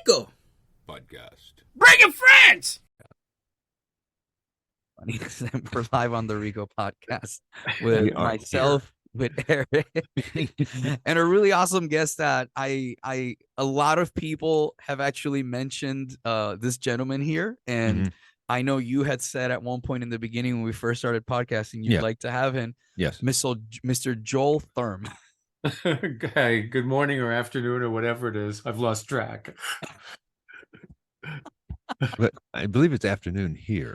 Rico. Podcast. Bring your friends. We're live on the Rico podcast with We are myself, with Eric, and a really awesome guest that a lot of people have actually mentioned this gentleman here, and I know you had said at one point in the beginning when we first started podcasting you'd like to have him. Yes. Mr. Joel Thurm. Hey, good morning or afternoon or whatever it is. I've lost track. But I believe it's afternoon here.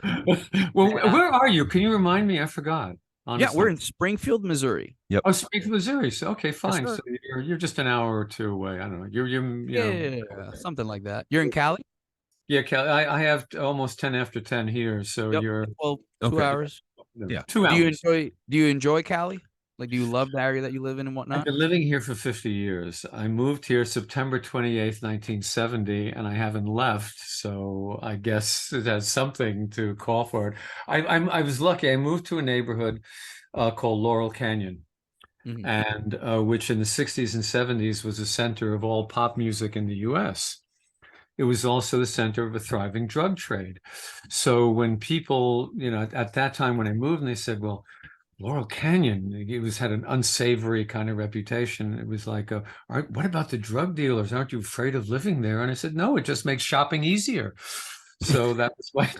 Well, where are you? Can you remind me? I forgot. Honestly. Yeah, we're in Springfield, Missouri. Yep. Oh, Springfield, Missouri. So, okay, fine. sir. So you're just an hour or two away. I don't know. You know. Something like that. You're in Cali? Yeah, Kelly. I have almost 10 after 10 here. So Yep. you're Well, 2 Okay. hours. Yeah. 2 hours. Do you enjoy Cali? Like, do you love the area that you live in and I've whatnot? been living here for 50 years. I moved here September 28th, 1970, and I haven't left. So I guess it has something to call for it. I was lucky. I moved to a neighborhood called Laurel Canyon, and which in the 60s and 70s was the center of all pop music in the U.S. It was also the center of a thriving drug trade. So when people, at that time when I moved, and they said, well, Laurel Canyon, it had an unsavory kind of reputation. It was like, all right, what about the drug dealers? Aren't you afraid of living there? And I said, no, it just makes shopping easier. So that was why.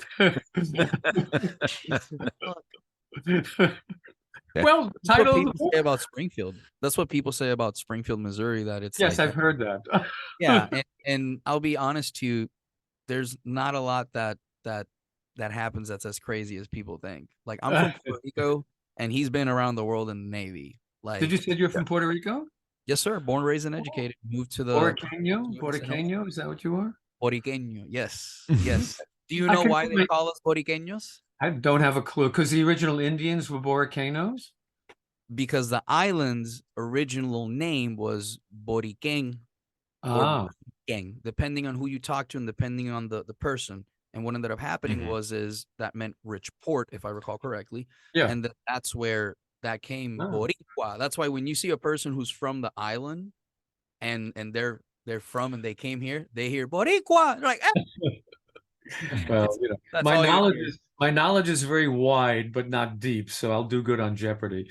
Well, That's title what of the people book. say about Springfield. That's what people say about Springfield, Missouri. That it's Yes, like, I've heard that. yeah, and I'll be honest to you, there's not a lot that happens that's as crazy as people think. Like, I'm from Puerto Rico, and he's been around the world in the Navy. Like, Did you say you're from Puerto Rico? yes, sir. Born, raised, and educated. Moved to the Boricño, is that what you are? Boriqueño. Yes, yes. Do you I know can why put they my- call us Boriqueños? I don't have a clue, because the original Indians were Boricanos. Because the island's original name was Boriquén Ah, or Boriquén, depending on who you talk to and depending on the person. And what ended up happening is that meant rich port, if I recall correctly. yeah. And that's where that came, Oh. Boricua. That's why when you see a person who's from the island and they're from and they came here, they hear Boricua. They're like, Well, that's my all you knowledge hear. is my knowledge is very wide but not deep, so I'll do good on Jeopardy.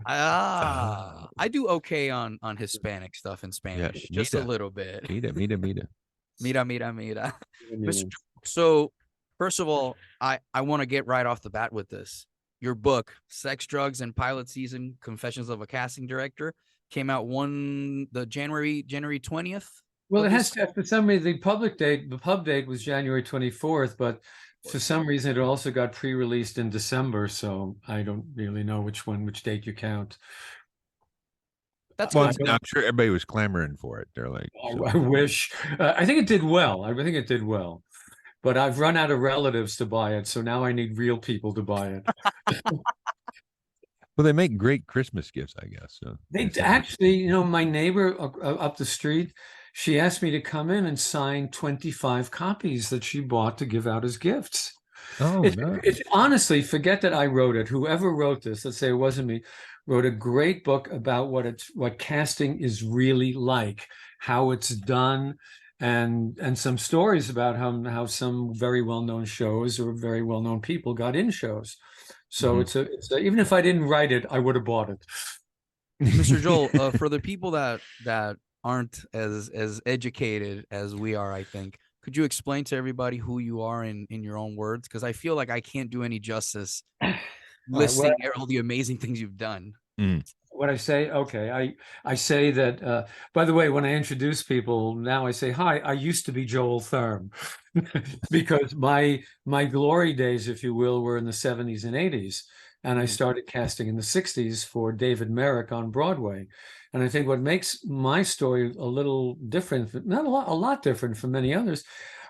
I do okay on Hispanic stuff in Spanish, just a mira. little bit. Mira. Mira. Mr. So, first of all, I want to get right off the bat with this. Your book, Sex, Drugs, and Pilot Season: Confessions of a Casting Director, came out January 20th. Well, it has to, for some reason, the pub date was January 24th, but for some reason it also got pre-released in December, so I don't really know which date you count. That's Well, good. I'm sure everybody was clamoring for it. They're like, I wish. I think it did well. I think it did well. But I've run out of relatives to buy it, so now I need real people to buy it. well, they make great Christmas gifts, I guess. So They actually, my neighbor up the street, she asked me to come in and sign 25 copies that she bought to give out as gifts. Oh, nice. It's honestly, forget that I wrote it. Whoever wrote this, let's say it wasn't me, wrote a great book about what casting is really like, how it's done, and some stories about how some very well-known shows or very well-known people got in shows. So it's even if I didn't write it, I would have bought it. Mr. Joel, for the people that aren't as educated as we are, I think, could you explain to everybody who you are in your own words? Because I feel like I can't do any justice listing all the amazing things you've done. What I say, okay, I say that, by the way, when I introduce people now, I say, hi, I used to be Joel Thurm, because my glory days, if you will, were in the 70s and 80s. And I started casting in the 60s for David Merrick on Broadway. And I think what makes my story a little different, not a lot different from many others,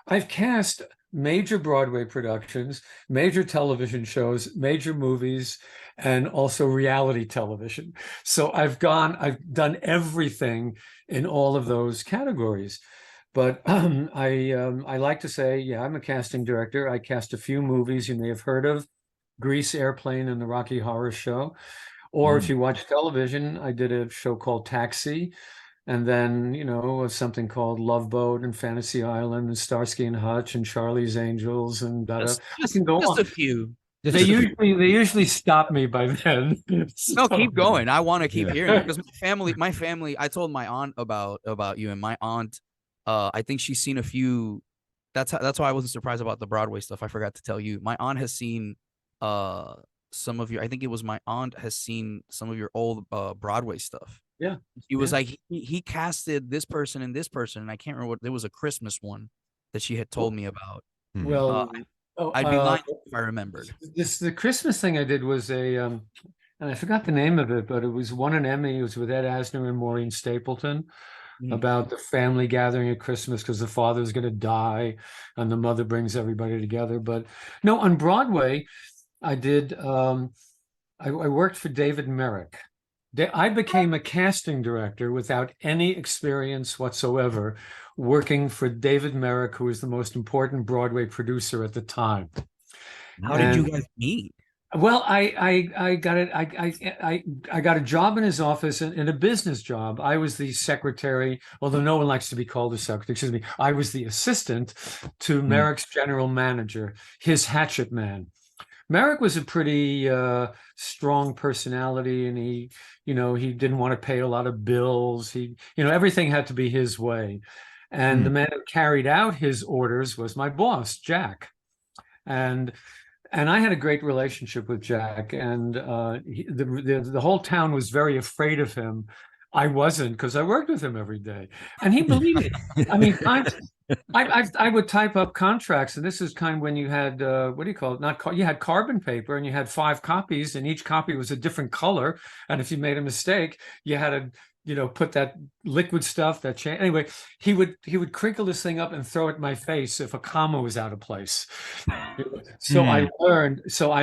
I've cast major Broadway productions, major television shows, major movies, and also reality television. So I've done everything in all of those categories. But I like to say, yeah, I'm a casting director. I cast a few movies you may have heard of: Grease, Airplane, and the Rocky Horror Show. Or if you watch television, I did a show called Taxi. And then, you know, something called Love Boat and Fantasy Island and Starsky and Hutch and Charlie's Angels and da da. I can go Just on. a few. They usually stop me by then. No, So- keep going. I want to keep Yeah. hearing it because my family. I told my aunt about you, and my aunt, I think she's seen a few. That's why I wasn't surprised about the Broadway stuff. I forgot to tell you. My aunt has seen, some of your. I think it was my aunt has seen some of your old Broadway stuff. Yeah. He was Yeah. like he casted this person and this person, and I can't remember what. There was a Christmas one that she had told me about. Well, I'd be lying if I remembered. the Christmas thing I did was and I forgot the name of it, but it was won an Emmy. It was with Ed Asner and Maureen Stapleton about the family gathering at Christmas because the father's going to die and the mother brings everybody together. But no, on Broadway, I did. I worked for David Merrick. I became a casting director without any experience whatsoever, working for David Merrick, who was the most important Broadway producer at the time. How did you guys meet? Well, I got it. I got a job in his office in a business job. I was the secretary, although no one likes to be called a secretary. Excuse me. I was the assistant to Merrick's general manager, his hatchet man. Merrick was a pretty strong personality, and he didn't want to pay a lot of bills. Everything had to be his way. And the man who carried out his orders was my boss, Jack. And I had a great relationship with Jack, and the whole town was very afraid of him. I wasn't, because I worked with him every day, and he believed it. I mean, I would type up contracts, and this is kind of when you had what do you call it? You had carbon paper, and you had 5 copies, and each copy was a different color. And if you made a mistake, you had to put that liquid stuff that changed. Anyway, he would crinkle this thing up and throw it in my face if a comma was out of place. So I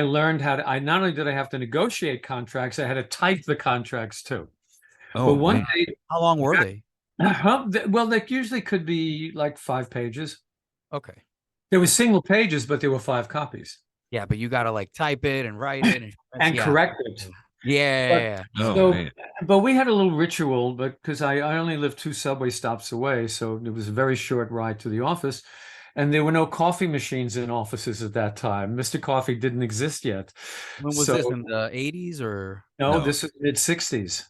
learned how to. I not only did I have to negotiate contracts, I had to type the contracts too. Oh, but one man. day, How long were they? well, they usually could be like 5 pages. Okay. There were single pages, but there were 5 copies. Yeah, but you gotta like type it and write it and correct it. Yeah. But we had a little ritual, because I only lived 2 subway stops away, so it was a very short ride to the office. And there were no coffee machines in offices at that time. Mr. Coffee didn't exist yet. When was this, in the 80s or? No, this was mid-60s.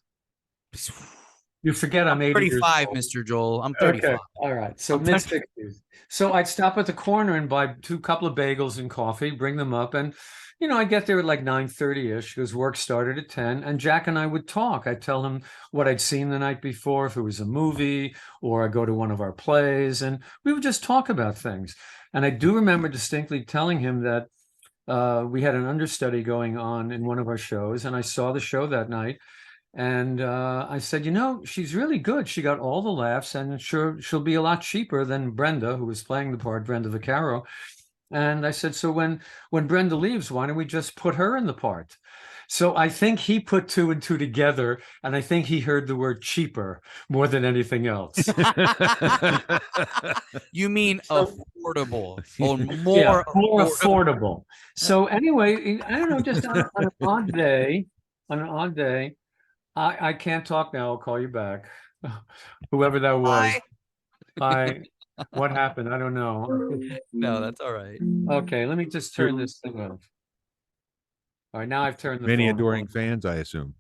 You forget I'm 80 years 35, old. Mr. Joel. I'm 35. Okay. All right. So mid-60s. So I'd stop at the corner and buy 2 couple of bagels and coffee, bring them up, and I get there at like 9:30ish because work started at 10, and Jack and I would talk. I'd tell him what I'd seen the night before, if it was a movie, or I go to one of our plays, and we would just talk about things. And I do remember distinctly telling him that we had an understudy going on in one of our shows, and I saw the show that night. And I said, she's really good. She got all the laughs, and sure, she'll be a lot cheaper than Brenda, who was playing the part, Brenda Vaccaro. And I said, so when Brenda leaves, why don't we just put her in the part? So I think he put 2 and 2 together, and I think he heard the word cheaper more than anything else. You mean affordable? Or more affordable. So anyway, I don't know, just on an odd day, I can't talk now. I'll call you back. Whoever that was. Bye. What happened? I don't know. No, that's all right. Okay, let me just turn this thing off. All right, now I've turned the Many phone adoring off. fans, I assume.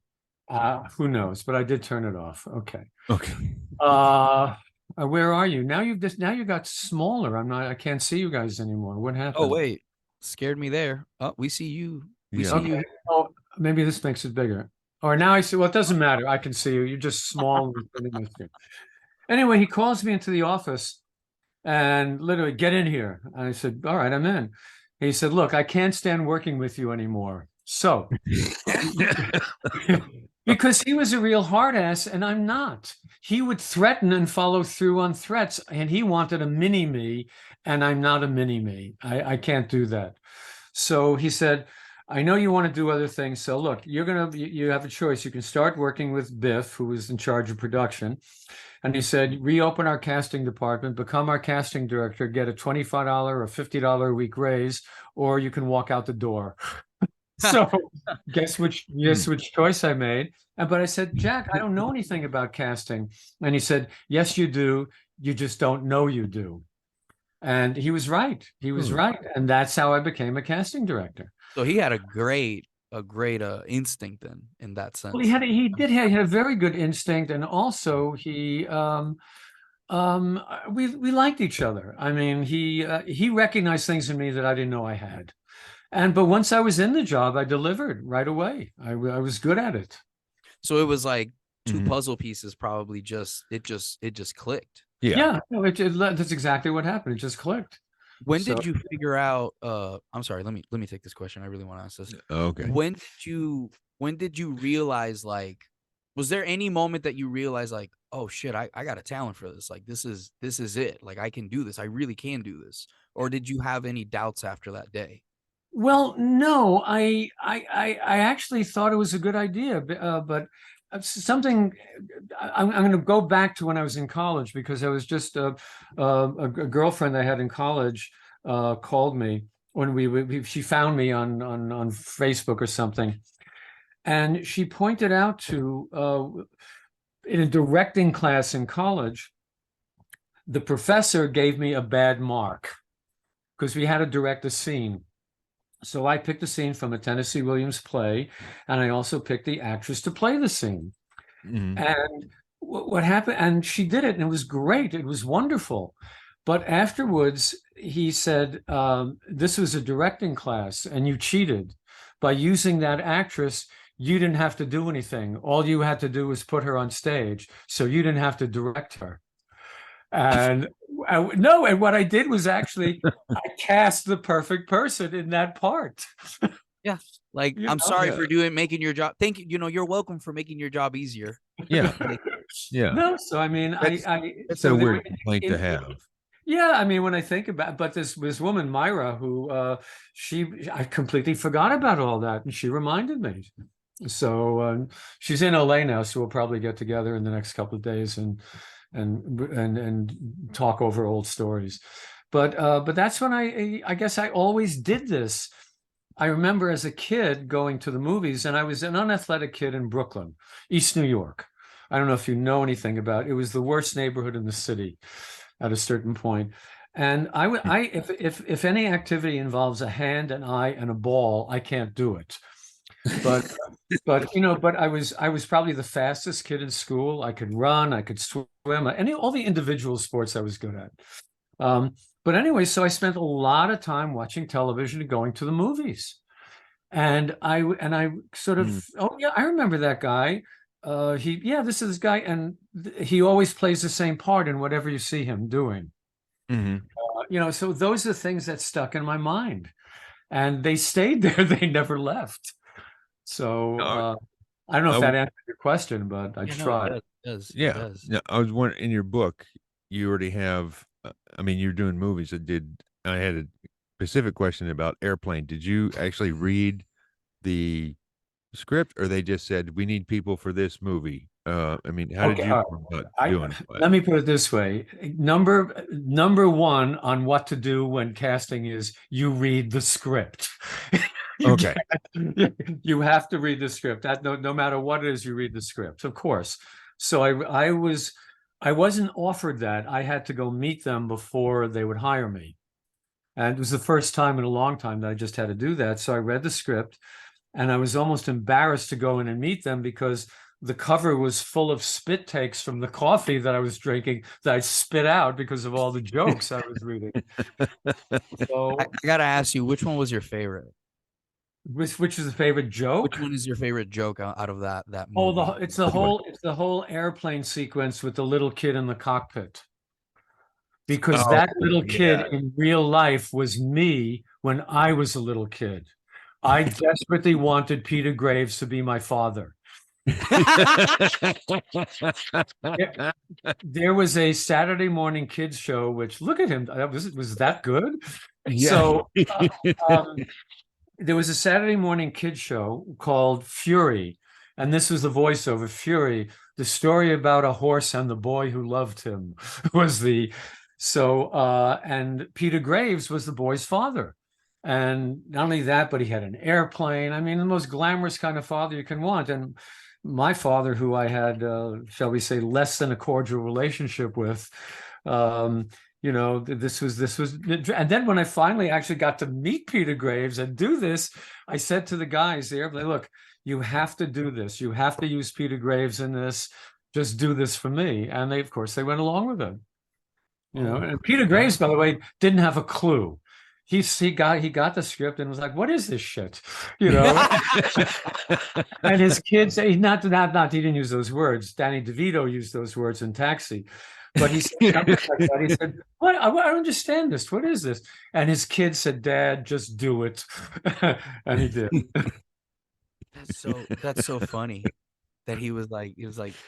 Who knows? But I did turn it off. Okay. Okay. Where are you? Now you got smaller. I can't see you guys anymore. What happened? Oh, wait. Scared me there. Oh, we see you. We see you. Oh, maybe this makes it bigger. Or now I see. Well, it doesn't matter. I can see you. You're just small. Anyway, he calls me into the office and literally, get in here. I said, all right, I'm in. He said, look, I can't stand working with you anymore. So, because he was a real hard ass and I'm not. He would threaten and follow through on threats, and he wanted a mini me, and I'm not a mini me. I can't do that. So he said, I know you want to do other things. So look, you have a choice. You can start working with Biff, who was in charge of production. And he said, reopen our casting department, become our casting director, get a $25 or $50 a week raise, or you can walk out the door. So guess which choice I made. But I said, Jack, I don't know anything about casting. And he said, yes, you do. You just don't know you do. And he was right. He was right. And that's how I became a casting director. So he had a great instinct in that sense. Well, he had a very good instinct, and also we liked each other. I mean, he recognized things in me that I didn't know I had. But once I was in the job, I delivered right away. I was good at it. So it was like two puzzle pieces, probably just clicked. Yeah, no, that's exactly what happened. It just clicked. When did you figure out? I'm sorry. Let me take this question. I really want to ask this. Okay. When did you realize, like, was there any moment that you realized, like, oh shit, I got a talent for this. Like, this is it. Like, I can do this. I really can do this. Or did you have any doubts after that day? Well, no, I actually thought it was a good idea, but something I'm going to go back to when I was in college, because I was just a girlfriend I had in college called me when she found me on Facebook or something, and she pointed out to in a directing class in college, the professor gave me a bad mark because we had to direct a scene. So I picked a scene from a Tennessee Williams play, and I also picked the actress to play the scene. And what happened, and she did it, and it was great. It was wonderful. But afterwards, he said, this was a directing class, and you cheated. By using that actress, you didn't have to do anything. All you had to do was put her on stage, so you didn't have to direct her. And no, and what I did was actually I cast the perfect person in that part. Yeah, like, I'm sorry for making your job. Thank you. You're welcome for making your job easier. Yeah, yeah. No, so I mean, that's so a weird complaint to have. Yeah, I mean, when I think about, but this woman Myra, who I completely forgot about all that, and she reminded me. So she's in LA now, so we'll probably get together in the next couple of days and talk over old stories. But that's when I guess I always did this. I remember as a kid going to the movies, and I was an unathletic kid in Brooklyn, East New York. I don't know if you know anything about it. It was the worst neighborhood in the city at a certain point. And if any activity involves a hand, an eye, and a ball, I can't do it. But I was probably the fastest kid in school. I could run, I could swim, all the individual sports I was good at. But anyway, so I spent a lot of time watching television and going to the movies. And I sort of, oh yeah, I remember that guy. This is this guy, and he always plays the same part in whatever you see him doing. So those are the things that stuck in my mind, and they stayed there. They never left. So I don't know if that answered your question, but I tried. No, it does. Yeah. It does. Yeah. I was wondering, in your book, you already have, I mean, you're doing movies. I had a specific question about Airplane. Did you actually read the script, or they just said, we need people for this movie? I mean, how did you go about doing it? Let me put it this way. Number one on what to do when casting is you read the script. Okay. You have to read the script. That no matter what it is, you read the script, of course. So I wasn't offered that. I had to go meet them before they would hire me. And it was the first time in a long time that I just had to do that. So I read the script, and I was almost embarrassed to go in and meet them because the cover was full of spit takes from the coffee that I was drinking that I spit out because of all the jokes I was reading. So I gotta ask you, which one was your favorite? Which is the favorite joke? Which one is your favorite joke out of that movie? Oh, it's the whole airplane sequence with the little kid in the cockpit. Because that little kid in real life was me when I was a little kid. I desperately wanted Peter Graves to be my father. There was a Saturday morning kids show, which, look at him, was that good? Yeah. So there was a Saturday morning kids show called Fury, and this was the voiceover. Fury, the story about a horse and the boy who loved him was and Peter Graves was the boy's father. And not only that, but he had an airplane. I mean, the most glamorous kind of father you can want. And my father, who I had, shall we say, less than a cordial relationship with, this was, and then when I finally actually got to meet Peter Graves and do this, I said to the guys there, look, you have to do this. You have to use Peter Graves in this. Just do this for me. And they, of course, they went along with it. And Peter Graves, by the way, didn't have a clue. He got the script and was like, "What is this shit?" And his kids, he didn't use those words. Danny DeVito used those words in Taxi, but he said something like that. He said, "What? I don't understand this. What is this?" And his kids said, "Dad, just do it," and he did. That's so funny that he was like,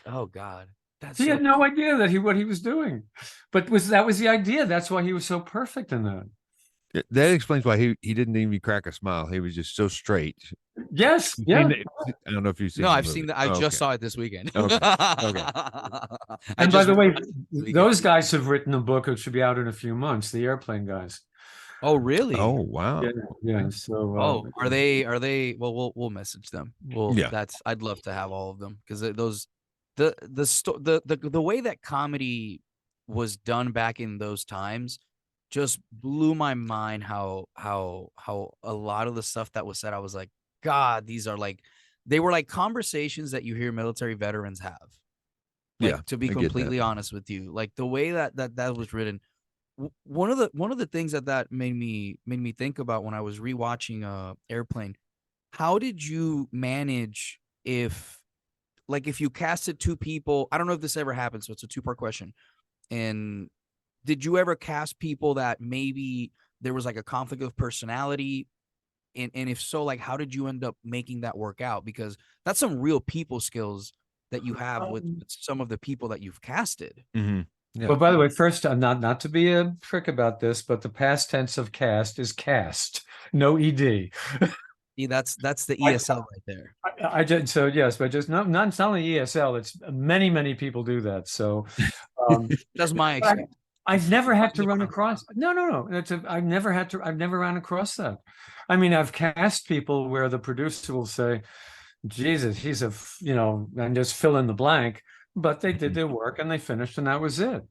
oh God. He had no idea that what he was doing, but that was the idea. That's why he was so perfect in that. That explains why he didn't even crack a smile. He was just so straight. Yes, yeah. I don't know if you've seen. No, I've seen that. I just saw it this weekend. Okay. And by the way, those guys have written a book which should be out in a few months. The Airplane guys. Oh, really? Oh, wow. Yeah. So, are they? Well, we'll message them. Yeah. I'd love to have all of them because the way that comedy was done back in those times just blew my mind. How a lot of the stuff that was said, I was like, God, they were like conversations that you hear military veterans have. Like, Yeah, to be completely honest with you, like the way that was written. One of the things that made me think about when I was rewatching Airplane, how did you manage if you casted two people? I don't know if this ever happened, so it's a two-part question. And did you ever cast people that maybe there was like a conflict of personality? And if so, like, how did you end up making that work out? Because that's some real people skills that you have with some of the people that you've casted. Mm-hmm. Yeah. Well, by the way, first, not to be a prick about this, but the past tense of cast is cast, no ed. Yeah, that's the ESL right there. I just yes, but just not only ESL. It's many people do that. So that's my experience. I've never had to run across. No. I've never ran across that. I mean, I've cast people where the producer will say, "Jesus, he's and just fill in the blank." But they did their work and they finished, and that was it.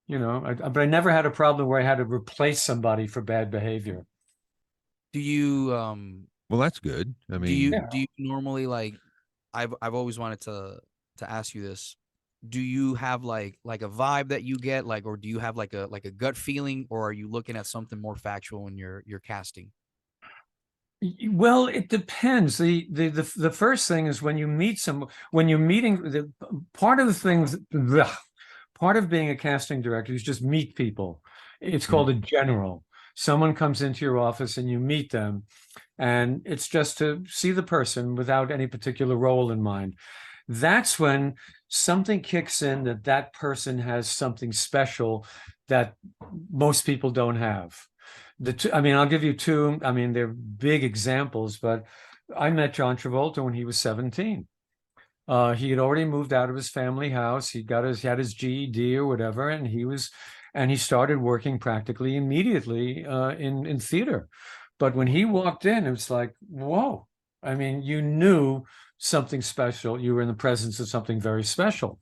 But I never had a problem where I had to replace somebody for bad behavior. Do you Well, that's good. I mean, do you normally, like, I've always wanted to ask you this. Do you have like a vibe that you get, like, or do you have like a gut feeling, or are you looking at something more factual when you're casting? Well, it depends. The first thing is when you're meeting part of the things, part of being a casting director is just meet people. It's called a general. Someone comes into your office and you meet them, and it's just to see the person without any particular role in mind. That's when something kicks in, that person has something special that most people don't have. I'll give you two. I mean, they're big examples, but I met John Travolta when he was 17. He had already moved out of his family house. He had his GED or whatever, and he started working practically immediately in theater. But when he walked in, it was like, whoa! I mean, you knew something special. You were in the presence of something very special.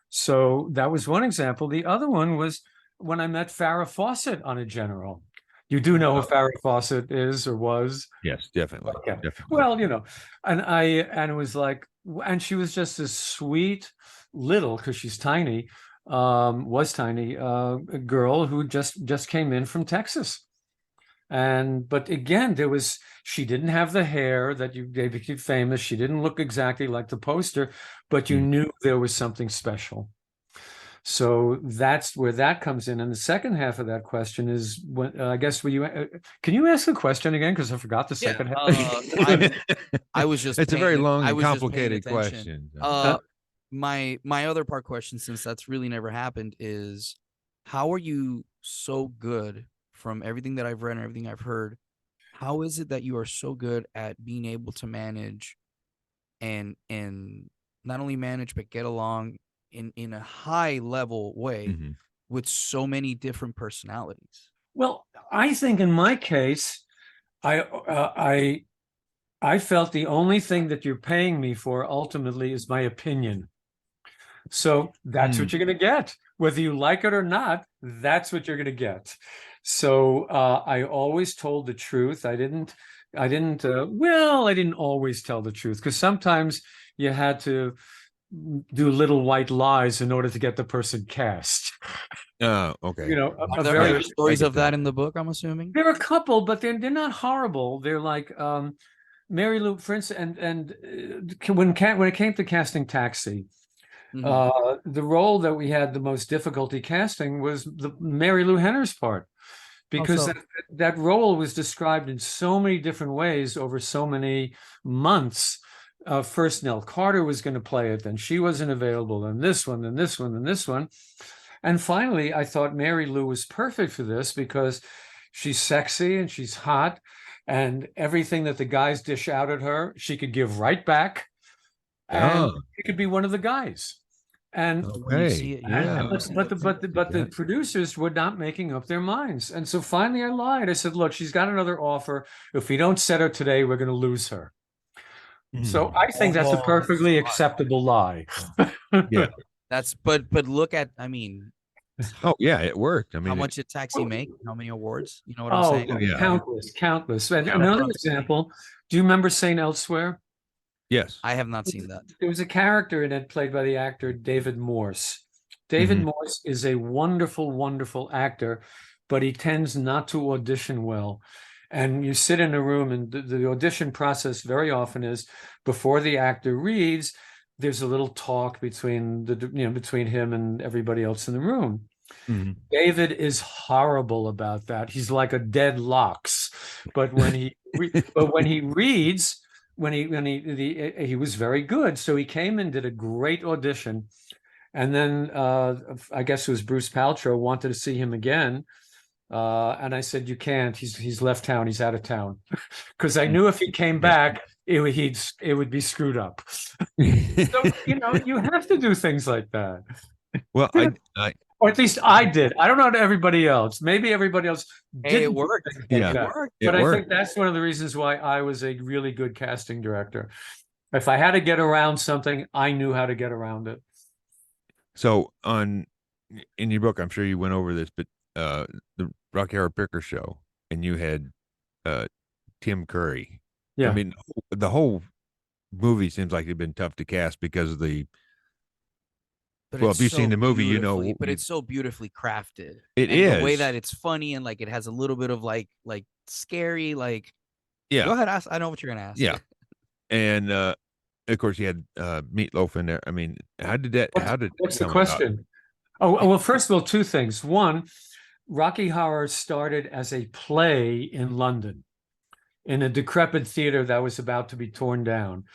So that was one example. The other one was when I met Farrah Fawcett on a general. You do know who Farrah Fawcett is or was? Yes, definitely. Okay. Definitely. Well, and it was like, and she was just this sweet little, because she's tiny, was tiny, girl who just came in from Texas. But again, she didn't have the hair that they became famous. She didn't look exactly like the poster, but you knew there was something special. So that's where that comes in. And the second half of that question is, when I guess, can you ask the question again? Because I forgot the second half. I was just. It's a very long and complicated question. My other part question, since that's really never happened, is how are you so good, from everything that I've read and everything I've heard? How is it that you are so good at being able to manage and not only manage, but get along in a high level way with so many different personalities? Well, I think in my case, I felt the only thing that you're paying me for ultimately is my opinion. So that's what you're going to get. Whether you like it or not, that's what you're going to get. So I always told the truth. I didn't always tell the truth, because sometimes you had to do little white lies in order to get the person cast. Okay. You know, Are there very, other stories of that in the book, I'm assuming? there are a couple, but they're not horrible. They're like Mary Lou, for instance, and when it came to casting Taxi, the role that we had the most difficulty casting was the Mary Lou Henner's part, because that role was described in so many different ways over so many months. First, Nell Carter was going to play it, then she wasn't available, and this one, and this one, and this one. And finally, I thought Mary Lou was perfect for this because she's sexy and she's hot, and everything that the guys dish out at her, she could give right back, and she could be one of the guys. And When you see it, yeah. but the producers were not making up their minds. And so finally I lied. I said, look, she's got another offer. If we don't set her today, we're going to lose her. So I think that's a perfectly acceptable lie. Yeah. But look at, I mean, Oh yeah, it worked. I mean, how much did Taxi make? How many awards? You know what I'm saying? yeah. Countless. And another example, do you remember St. Elsewhere? Yes. I have not seen that. There was a character in it played by the actor David Morse. David Morse is a wonderful, wonderful actor, but he tends not to audition well. And you sit in a room, and the audition process very often is before the actor reads, there's a little talk between between him and everybody else in the room. David is horrible about that. He's like a dead lox. But when he reads, he was very good. So he came and did a great audition. And then I guess it was Bruce Paltrow wanted to see him again. And I said, you can't. He's left town. He's out of town. Because I knew if he came back, it would be screwed up. So, you have to do things like that. Well, or at least I did. I don't know to everybody else. Maybe everybody else didn't. It worked. Yeah, it worked. But I think that's one of the reasons why I was a really good casting director. If I had to get around something, I knew how to get around it. So in your book, I'm sure you went over this, but the Rocky Horror Picture Show, and you had Tim Curry. Yeah. I mean, the whole movie seems like it'd been tough to cast because of the. Well, if you've seen the movie, you know. But it's so beautifully crafted. It is. The way that it's funny, and like it has a little bit of like scary, like. Yeah. Go ahead, ask. I know what you're gonna ask. Yeah. And of course, you had Meatloaf in there. I mean, what's the question? Oh, well, first of all, two things. One, Rocky Horror started as a play in London, in a decrepit theater that was about to be torn down.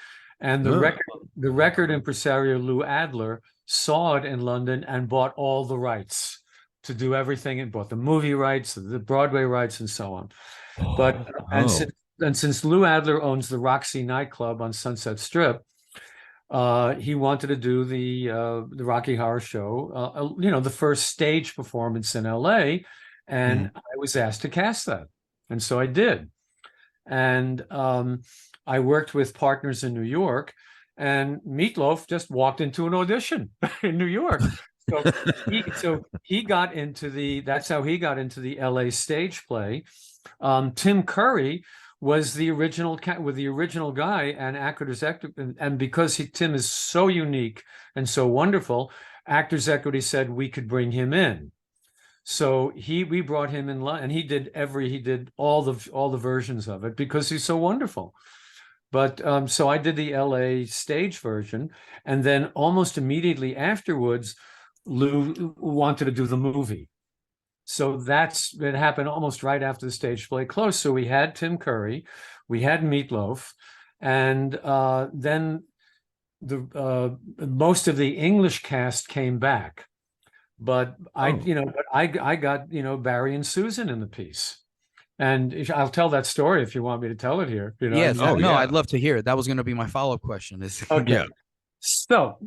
And the record impresario Lou Adler saw it in London and bought all the rights to do everything, and bought the movie rights, the Broadway rights, and so on. And since Lou Adler owns the Roxy nightclub on Sunset Strip, he wanted to do the Rocky Horror Show, the first stage performance in LA, and I was asked to cast that, and so I did. And I worked with partners in New York, and Meatloaf just walked into an audition in New York. So he got into that's how he got into the LA stage play. Tim Curry was the original guy and Actors Equity, and because Tim is so unique and so wonderful, Actors Equity said we could bring him in. So we brought him in, and he did all the versions of it because he's so wonderful. But so I did the LA stage version, and then almost immediately afterwards, Lou wanted to do the movie. So it happened almost right after the stage play closed. So we had Tim Curry, we had Meatloaf, and then most of the English cast came back. But I got Barry and Susan in the piece, and I'll tell that story if you want me to tell it here. Yes, I'd love to hear it. That was going to be my follow-up question. Okay. So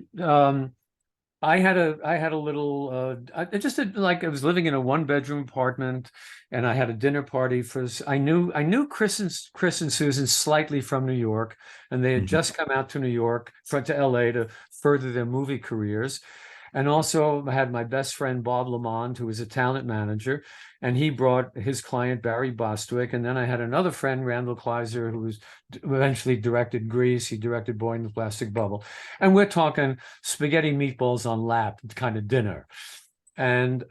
I had a little just like I was living in a 1 bedroom apartment, and I had a dinner party for I knew Chris and Susan slightly from New York, and they had Mhm. just come out to New York to LA to further their movie careers. And also I had my best friend Bob Lamond, who was a talent manager, and he brought his client Barry Bostwick. And then I had another friend, Randall Kleiser, who was eventually directed Grease. He directed Boy in the Plastic Bubble. And we're talking spaghetti meatballs on lap kind of dinner. And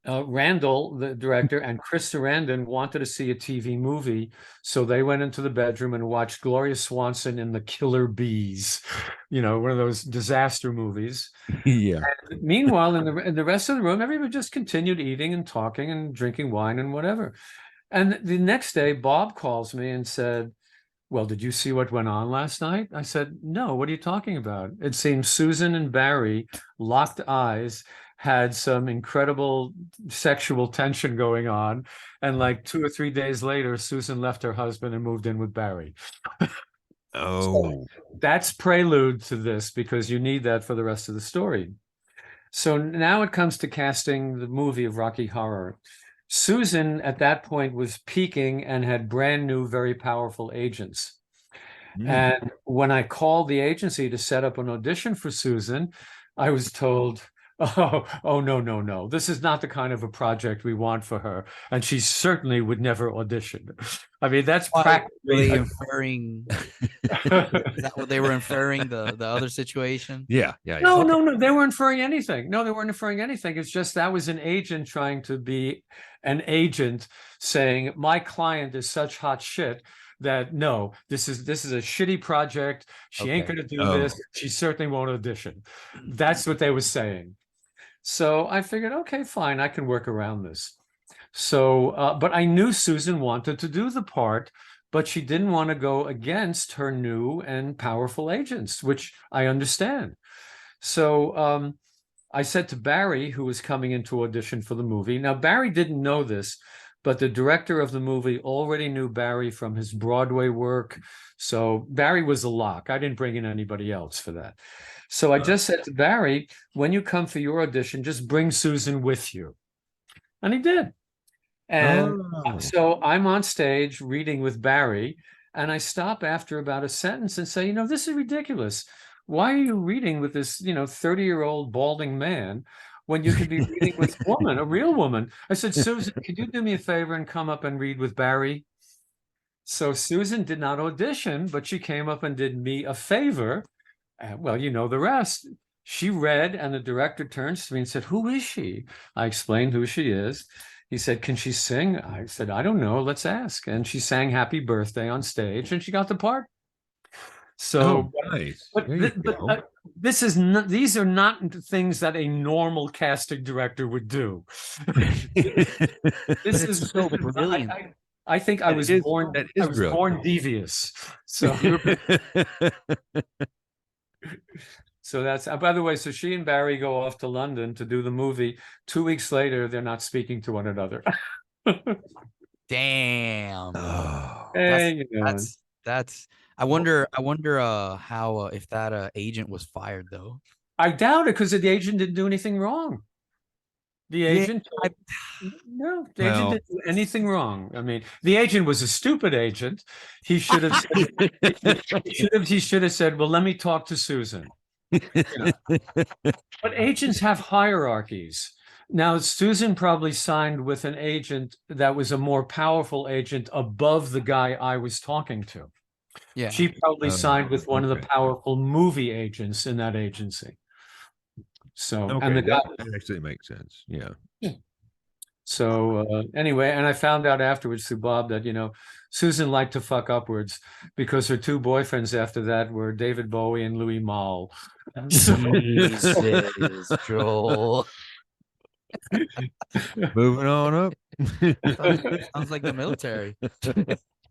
Randall, the director, and Chris Sarandon wanted to see a TV movie, so they went into the bedroom and watched Gloria Swanson in The Killer Bees, one of those disaster movies. Yeah. Meanwhile, in the rest of the room, everybody just continued eating and talking and drinking wine and whatever. And the next day, Bob calls me and said, "Well, did you see what went on last night?" I said, "No, what are you talking about?" It seems Susan and Barry locked eyes, had some incredible sexual tension going on. And like 2 or 3 days later, Susan left her husband and moved in with Barry. Oh. That's prelude to this, because you need that for the rest of the story. So now it comes to casting the movie of Rocky Horror. Susan at that point was peaking and had brand new, very powerful agents. Mm. And when I called the agency to set up an audition for Susan, I was told, oh, no, no, no. This is not the kind of a project we want for her. And she certainly would never audition. I mean, that's Were practically. they inferring? Is that what they were inferring? The other situation? Yeah. Yeah. Yeah. No, no, no. They weren't inferring anything. No, they weren't inferring anything. It's just that was an agent trying to be an agent, saying, my client is such hot shit that no, this is a shitty project. She ain't Okay. going to do Oh. this. She certainly won't audition. That's what they were saying. So I figured, okay, fine, I can work around this. So, but I knew Susan wanted to do the part, but she didn't want to go against her new and powerful agents, which I understand. So I said to Barry, who was coming in to audition for the movie. Now, Barry didn't know this, but the director of the movie already knew Barry from his Broadway work. So Barry was a lock. I didn't bring in anybody else for that. So I just said to Barry, when you come for your audition, just bring Susan with you. And he did. And Oh. so I'm on stage reading with Barry, and I stop after about a sentence and say, this is ridiculous. Why are you reading with this, 30-year-old balding man when you could be reading with a woman, a real woman? I said, Susan, could you do me a favor and come up and read with Barry? So Susan did not audition, but she came up and did me a favor. Well, you know the rest. She read, and the director turns to me and said, "Who is she?" I explained who she is. He said, "Can she sing?" I said, "I don't know. Let's ask." And she sang Happy Birthday on stage, and she got the part. So, nice. but, There you but go. this is not, these are not things that a normal casting director would do. This is so brilliant. I think I was born. That is I was brilliant. born devious. So. So that's, by the way, so she and Barry go off to London to do the movie. 2 weeks later, they're not speaking to one another. Damn. Oh. Hey, That's I wonder how if that agent was fired though. I doubt it, because the agent didn't do anything wrong. The agent, no, the agent didn't do anything wrong. I mean, the agent was a stupid agent. He should have he should have said, "Well, let me talk to Susan." But agents have hierarchies. Now, Susan probably signed with an agent that was a more powerful agent above the guy I was talking to. Yeah. She probably signed with one of the Okay. powerful movie agents in that agency. So, Okay, and the guy, that actually makes sense. Yeah. so anyway, and I found out afterwards through Bob that, Susan liked to fuck upwards, because her two boyfriends after that were David Bowie and Louis Malle. So, Jesus, Joel. Moving on up. Sounds like the military.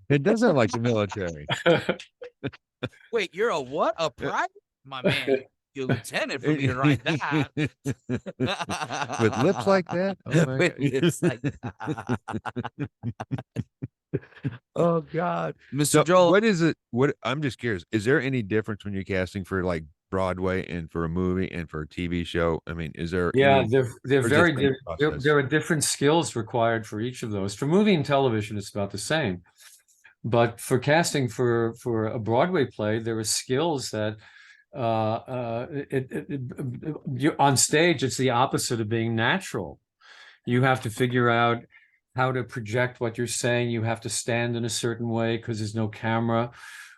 It does sound like the military. Wait, you're a what? A private? My man, you're a lieutenant for me to write that. With lips like that? Oh, my With God. lips like that. Oh God. Mr. So Joel. what is it? What I'm just curious. Is there any difference when you're casting for like Broadway and for a movie and for a TV show? I mean, is there Yeah, any, they're or is it very same there, process? there are different skills required for each of those. For movie and television, it's about the same. But for casting for a Broadway play, there are skills that you on stage, it's the opposite of being natural. You have to figure out how to project what you're saying. You have to stand in a certain way because there's no camera.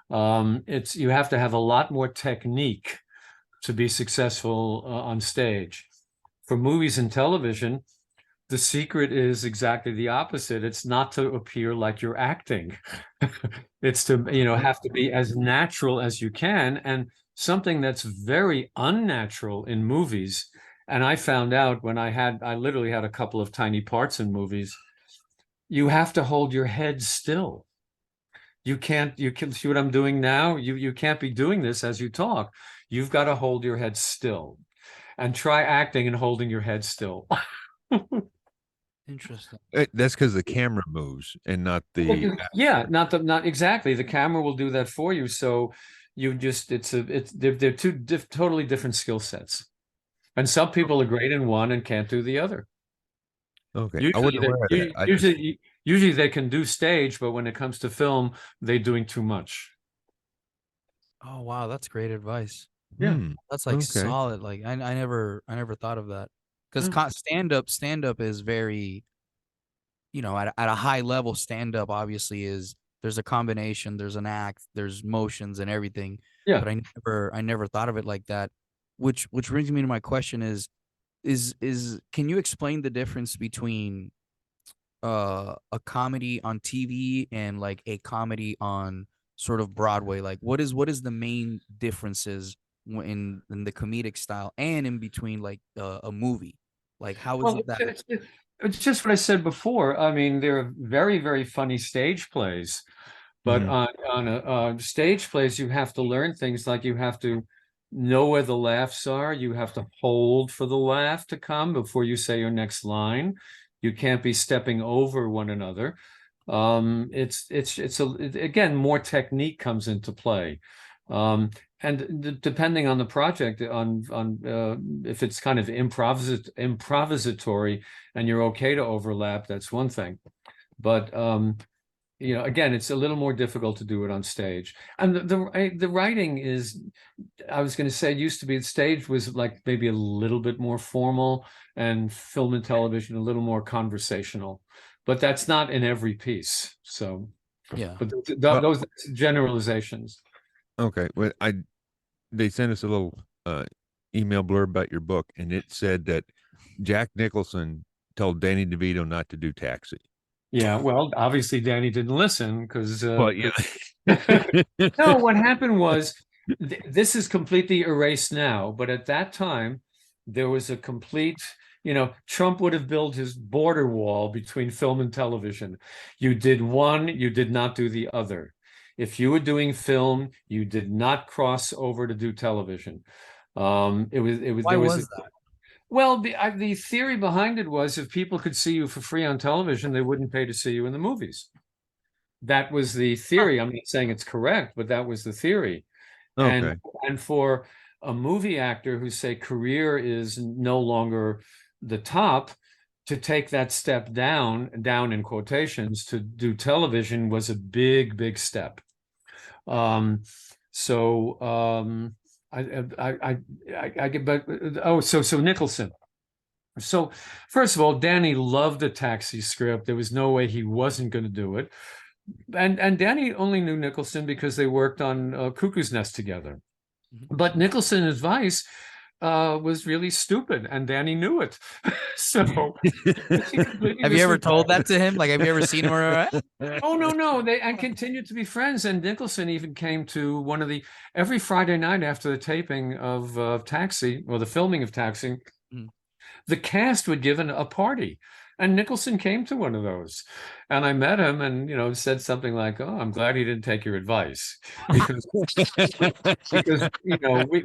It's you have to have a lot more technique to be successful on stage. For movies and television, the secret is exactly the opposite. It's not to appear like you're acting. It's to, have to be as natural as you can. And something that's very unnatural in movies. And I found out when I literally had a couple of tiny parts in movies, you have to hold your head still. You can see what I'm doing now. You can't be doing this as you talk. You've got to hold your head still and try acting and holding your head still. Interesting. That's because the camera moves and not the Yeah, not exactly. The camera will do that for you. So you just they're two totally different skill sets. And some people are great in one and can't do the other. Okay, I Usually wasn't aware of that. I just usually they can do stage, but when it comes to film, they're doing too much. Oh wow, that's great advice. Yeah. That's like Okay. solid. Like I never thought of that because Yeah. stand up is very, at a high level. Stand up obviously is there's a combination, there's an act, there's motions and everything. Yeah. But I never thought of it like that. Which brings me to my question is can you explain the difference between a comedy on TV and like a comedy on sort of Broadway? Like what is the main differences in the comedic style and in between like a movie? Like how is Well, it that it's just what I said before. I mean, there are very, very funny stage plays, but Mhm. on a stage plays, you have to learn things like you have to know where the laughs are. You have to hold for the laugh to come before you say your next line. You can't be stepping over one another. Again, more technique comes into play. And depending on the project, if it's kind of improvisatory and you're okay to overlap, that's one thing. But again, it's a little more difficult to do it on stage. And the writing is, I was going to say, used to be the stage was like maybe a little bit more formal, and film and television a little more conversational. But that's not in every piece. So, yeah. but Well, those generalizations. okay. Well, they sent us a little email blurb about your book, and it said that Jack Nicholson told Danny DeVito not to do Taxi. Yeah, well, obviously Danny didn't listen because Well, yeah. no, what happened was this is completely erased now, but at that time there was a complete, Trump would have built his border wall between film and television. You did one, you did not do the other. If you were doing film, you did not cross over to do television. Why There was was that? well, the theory behind it was if people could see you for free on television, they wouldn't pay to see you in the movies. That was the theory. I'm not saying it's correct, but that was the theory. And Okay. and for a movie actor whose say career is no longer the top, to take that step down in quotations to do television was a big, big step. So I get, but so Nicholson. So first of all, Danny loved the Taxi script. There was no way he wasn't going to do it. And Danny only knew Nicholson because they worked on Cuckoo's Nest together. Mhm. But Nicholson's advice was really stupid, and Danny knew it. So he completely Have you ever told disregarded. that to him? Like, have you ever seen him or Oh no, they and continued to be friends. And Nicholson even came to one of the every Friday night after the taping of Taxi or the filming of Taxi, Mhm. the cast would give a party. And Nicholson came to one of those. And I met him and, said something like, "Oh, I'm glad he didn't take your advice." Because,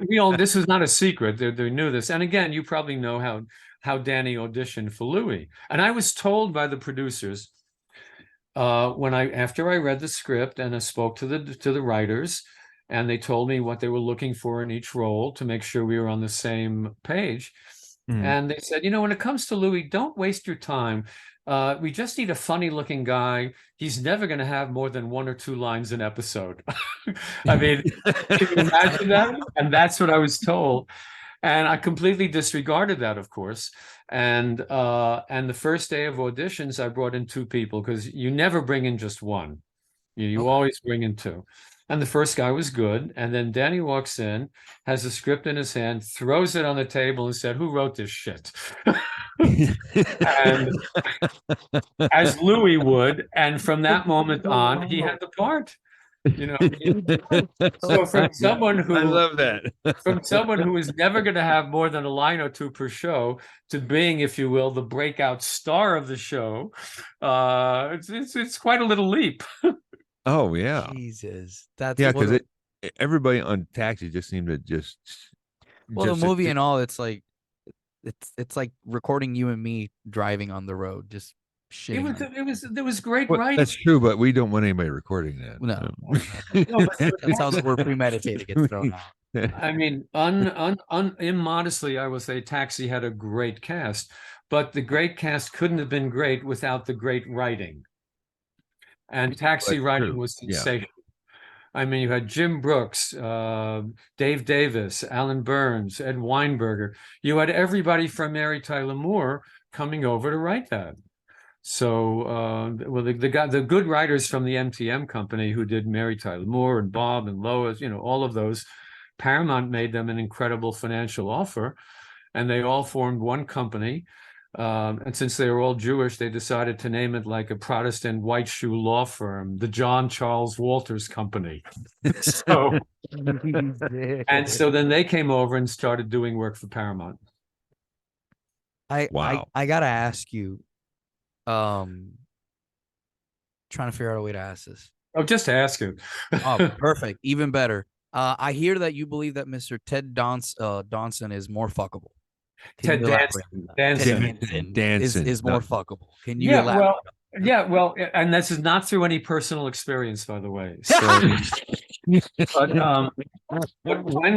we all, this was not a secret. They knew this. And again, you probably know how Danny auditioned for Louis. And I was told by the producers, after I read the script and I spoke to the writers, and they told me what they were looking for in each role to make sure we were on the same page. And they said, when it comes to Louis, don't waste your time. We just need a funny looking guy. He's never going to have more than 1 or 2 lines an episode. I mean, can you imagine that? And that's what I was told. And I completely disregarded that, of course. And the first day of auditions, I brought in 2 people, because you never bring in just one. You always bring in 2. And the first guy was good. And then Danny walks in, has a script in his hand, throws it on the table and said, "Who wrote this shit?" And as Louis would. And from that moment on, he had the part. So from someone who I love that. from someone who is never going to have more than a line or 2 per show to being, if you will, the breakout star of the show, it's quite a little leap. Oh yeah, Jesus, that's because everybody on Taxi just seemed to just. Well, the movie and all, it's like recording you and me driving on the road, just shitting. There was great Well, writing. that's true, but we don't want anybody recording that. No. No, but That's how the word premeditated gets thrown out. I mean, immodestly, I will say Taxi had a great cast, but the great cast couldn't have been great without the great writing. And Taxi That's writing true. was Yeah. sensational. I mean, you had Jim Brooks, Dave Davis, Alan Burns, Ed Weinberger. You had everybody from Mary Tyler Moore coming over to write that. So, the good writers from the MTM company who did Mary Tyler Moore and Bob and Lois, all of those, Paramount made them an incredible financial offer, and they all formed one company. And since they were all Jewish, they decided to name it like a Protestant white shoe law firm, the John Charles Walters Company. So, and so then they came over and started doing work for Paramount. Wow. I gotta ask you, trying to figure out a way to ask this. Oh, just to ask you. Oh, perfect. Even better. I hear that you believe that Mr. Ted Danson is more fuckable. Ted Danson is more fuckable. Can you Yeah, elaborate? well, and this is not through any personal experience, by the way. So, but when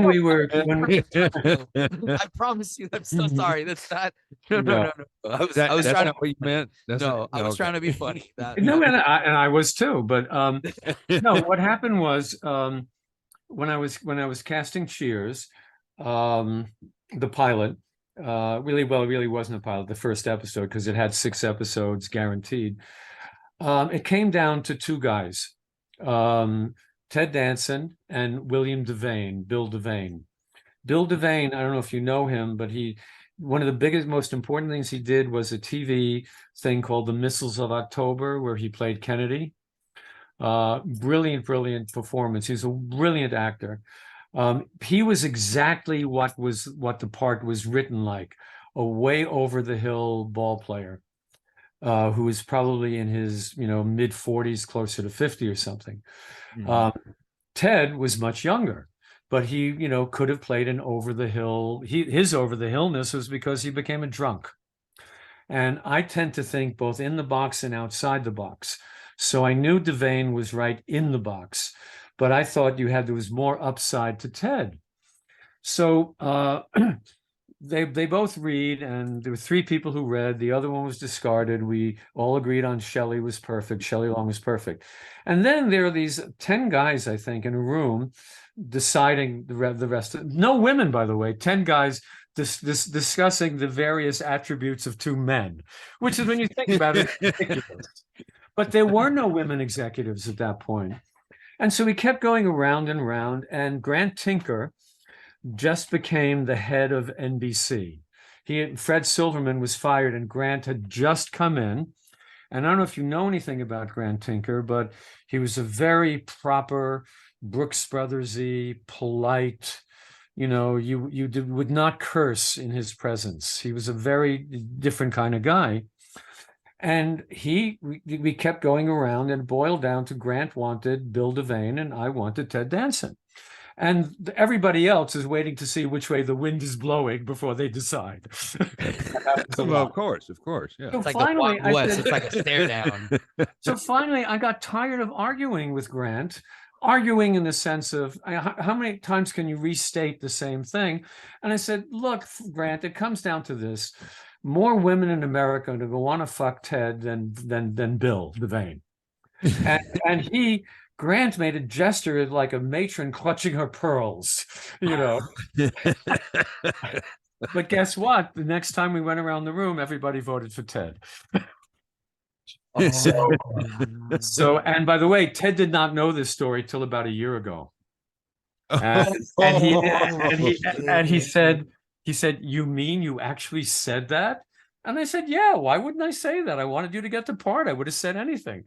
I promise you, I'm so sorry. That's not. No. I was That's trying to. not what you meant. I was trying to be funny. No, and I was too. But no, what happened was when I was casting Cheers, the pilot. Really wasn't a pilot, the first episode, because it had 6 episodes guaranteed. It came down to 2 guys, Ted Danson and Bill Devane. Bill Devane, I don't know if you know him, but one of the biggest, most important things he did was a TV thing called The Missiles of October, where he played Kennedy. Brilliant performance. He's a brilliant actor. He was exactly what the part was written like, a way over the hill ball player, who was probably in his mid 40s, closer to 50 or something. Ted was much younger, but he could have played an over the hill. His over the hillness was because he became a drunk, and I tend to think both in the box and outside the box. So I knew Devane was right in the box, but I thought there was more upside to Ted. So they both read, and there were 3 people who read. The other one was discarded. We all agreed on Shelley was perfect. Shelley Long was perfect. And then there are these 10 guys, I think, in a room deciding the rest. No women, by the way. 10 guys discussing the various attributes of 2 men, which is, when you think about it, ridiculous. But there were no women executives at that point. And so we kept going around and around, and Grant Tinker just became the head of NBC. Fred Silverman was fired, and Grant had just come in. And I don't know if you know anything about Grant Tinker, but he was a very proper, Brooks Brothers-y, polite, you would not curse in his presence. He was a very different kind of guy. And we kept going around, and boiled down to Grant wanted Bill Devane and I wanted Ted Danson. And everybody else is waiting to see which way the wind is blowing before they decide. Well, of course, yeah. It's like the Wild West. It's like a stare down. So finally, I got tired of arguing with Grant arguing in the sense of how many times can you restate the same thing? And I said, look, Grant, it comes down to this: more women in America are going to want to fuck Ted than Bill Devane. And Grant made a gesture like a matron clutching her pearls, you know. But guess what? The next time we went around the room, everybody voted for Ted. So, and by the way, Ted did not know this story till about a year ago. And he said, "You mean you actually said that?" And I said, "Yeah, why wouldn't I say that? I wanted you to get the part. I would have said anything."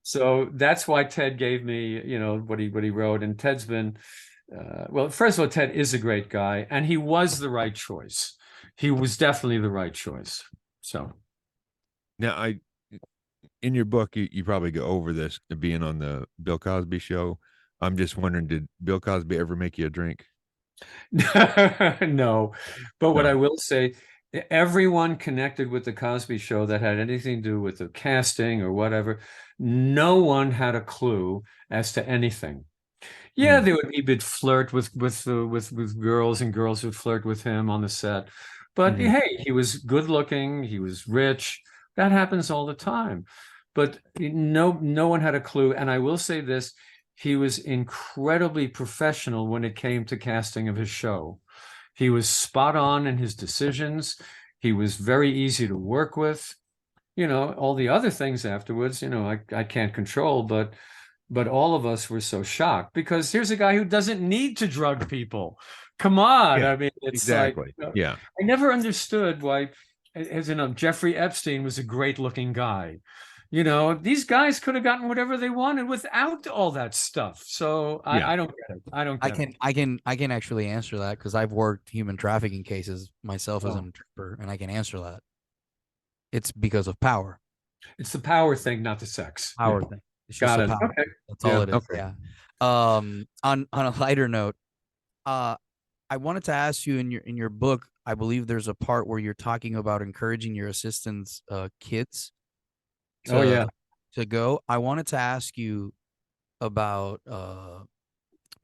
So that's why Ted gave me, what he wrote. And Ted's been, well, first of all, Ted is a great guy, and he was the right choice. He was definitely the right choice. So Now, in your book, you probably go over this being on the Bill Cosby show. I'm just wondering, did Bill Cosby ever make you a drink? no, but what No. I will say, everyone connected with the Cosby Show that had anything to do with the casting or whatever, no one had a clue as to anything. Yeah, he would flirt with girls, and girls would flirt with him on the set. But hey, he was good looking, he was rich. That happens all the time. But no one had a clue. And I will say this, he was incredibly professional when it came to casting of his show. He was spot on in his decisions. He was very easy to work with. All the other things afterwards, I can't control, but all of us were so shocked because here's a guy who doesn't need to drug people. Come on. Yeah, I mean, it's exactly. like, Yeah. I never understood why, as Jeffrey Epstein was a great looking guy. These guys could have gotten whatever they wanted without all that stuff. So I don't get it. I don't get it. I can actually answer that because I've worked human trafficking cases myself as an interpreter, and I can answer that. It's because of power. It's the power thing, not the sex. Power Yeah. thing. It's Got just it. power. Okay. That's all it is. Okay. Yeah. On a lighter note, I wanted to ask you in your book, I believe there's a part where you're talking about encouraging your assistants' kids to go. I wanted to ask you about